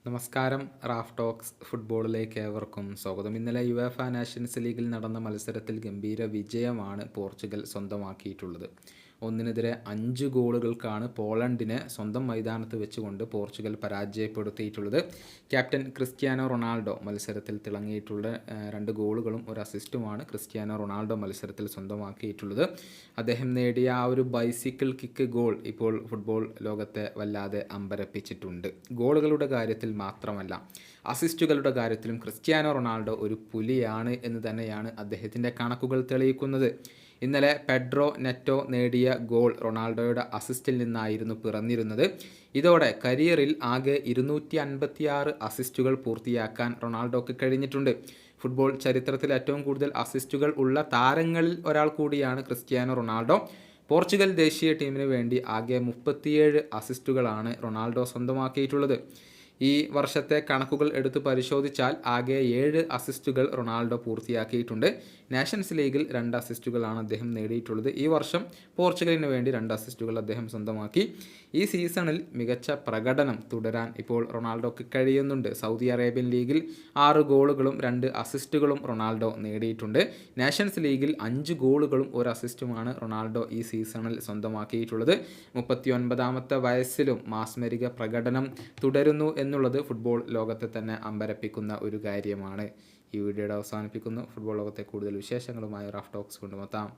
നമസ്കാരം. Raf talks ഫുട്ബോളിലേക്ക് ഏവർക്കും സ്വാഗതം. ഇന്നലെ യുവേഫ നാഷൻസ് ലീഗിൽ നടന്ന മത്സരത്തിൽ ഗംഭീര വിജയമാണ് പോർച്ചുഗൽ സ്വന്തമാക്കിയിട്ടുള്ളത്. 1-5 ഗോളുകൾക്കാണ് പോളണ്ടിനെ സ്വന്തം മൈതാനത്ത് വെച്ചുകൊണ്ട് പോർച്ചുഗൽ പരാജയപ്പെടുത്തിയിട്ടുള്ളത്. ക്യാപ്റ്റൻ ക്രിസ്ത്യാനോ റൊണാൾഡോ മത്സരത്തിൽ തിളങ്ങിയിട്ടുള്ള 2 ഗോളുകളും 1 അസിസ്റ്റുമാണ് ക്രിസ്ത്യാനോ റൊണാൾഡോ മത്സരത്തിൽ സ്വന്തമാക്കിയിട്ടുള്ളത്. അദ്ദേഹം നേടിയ ആ ഒരു ബൈസിക്കിൾ കിക്ക് ഗോൾ ഇപ്പോൾ ഫുട്ബോൾ ലോകത്തെ വല്ലാതെ അമ്പരപ്പിച്ചിട്ടുണ്ട്. ഗോളുകളുടെ കാര്യത്തിൽ മാത്രമല്ല, അസിസ്റ്റുകളുടെ കാര്യത്തിലും ക്രിസ്ത്യാനോ റൊണാൾഡോ ഒരു പുലിയാണ് എന്ന് തന്നെയാണ് അദ്ദേഹത്തിൻ്റെ കണക്കുകൾ തെളിയിക്കുന്നത്. ഇന്നലെ പെഡ്രോ നെറ്റോ നേടിയ ഗോൾ റൊണാൾഡോയുടെ അസിസ്റ്റിൽ നിന്നായിരുന്നു പിറന്നിരുന്നത്. ഇതോടെ കരിയറിൽ ആകെ 256 അസിസ്റ്റുകൾ പൂർത്തിയാക്കാൻ റൊണാൾഡോക്ക് കഴിഞ്ഞിട്ടുണ്ട്. ഫുട്ബോൾ ചരിത്രത്തിൽ ഏറ്റവും കൂടുതൽ അസിസ്റ്റുകൾ ഉള്ള താരങ്ങളിൽ ഒരാൾ കൂടിയാണ് ക്രിസ്ത്യാനോ റൊണാൾഡോ. പോർച്ചുഗൽ ദേശീയ ടീമിന് വേണ്ടി ആകെ 37 അസിസ്റ്റുകളാണ് റൊണാൾഡോ സ്വന്തമാക്കിയിട്ടുള്ളത്. ഈ വർഷത്തെ കണക്കുകൾ എടുത്ത് പരിശോധിച്ചാൽ ആകെ 7 അസിസ്റ്റുകൾ റൊണാൾഡോ പൂർത്തിയാക്കിയിട്ടുണ്ട്. നാഷൻസ് ലീഗിൽ 2 അസിസ്റ്റുകളാണ് അദ്ദേഹം നേടിയിട്ടുള്ളത്. ഈ വർഷം പോർച്ചുഗലിന് വേണ്ടി 2 അസിസ്റ്റുകൾ അദ്ദേഹം സ്വന്തമാക്കി. ഈ സീസണിൽ മികച്ച പ്രകടനം തുടരാൻ ഇപ്പോൾ റൊണാൾഡോക്ക് കഴിയുന്നുണ്ട്. സൗദി അറേബ്യൻ ലീഗിൽ 6 ഗോളുകളും 2 അസിസ്റ്റുകളും റൊണാൾഡോ നേടിയിട്ടുണ്ട്. നാഷൻസ് ലീഗിൽ 5 ഗോളുകളും 1 അസിസ്റ്റുമാണ് റൊണാൾഡോ ഈ സീസണിൽ സ്വന്തമാക്കിയിട്ടുള്ളത്. 39ാമത്തെ വയസ്സിലും മാസ്മരിക പ്രകടനം തുടരുന്നു എന്നുള്ളത് ഫുട്ബോൾ ലോകത്തെ തന്നെ അമ്പരപ്പിക്കുന്ന ഒരു കാര്യമാണ്. ഈ വീഡിയോയുടെ അവസാനിപ്പിക്കുന്നു. ഫുട്ബോൾ ലോകത്തെ കൂടുതൽ വിശേഷങ്ങളുമായി റാഫ് ടോക്സ് കൊണ്ടുമെത്താം.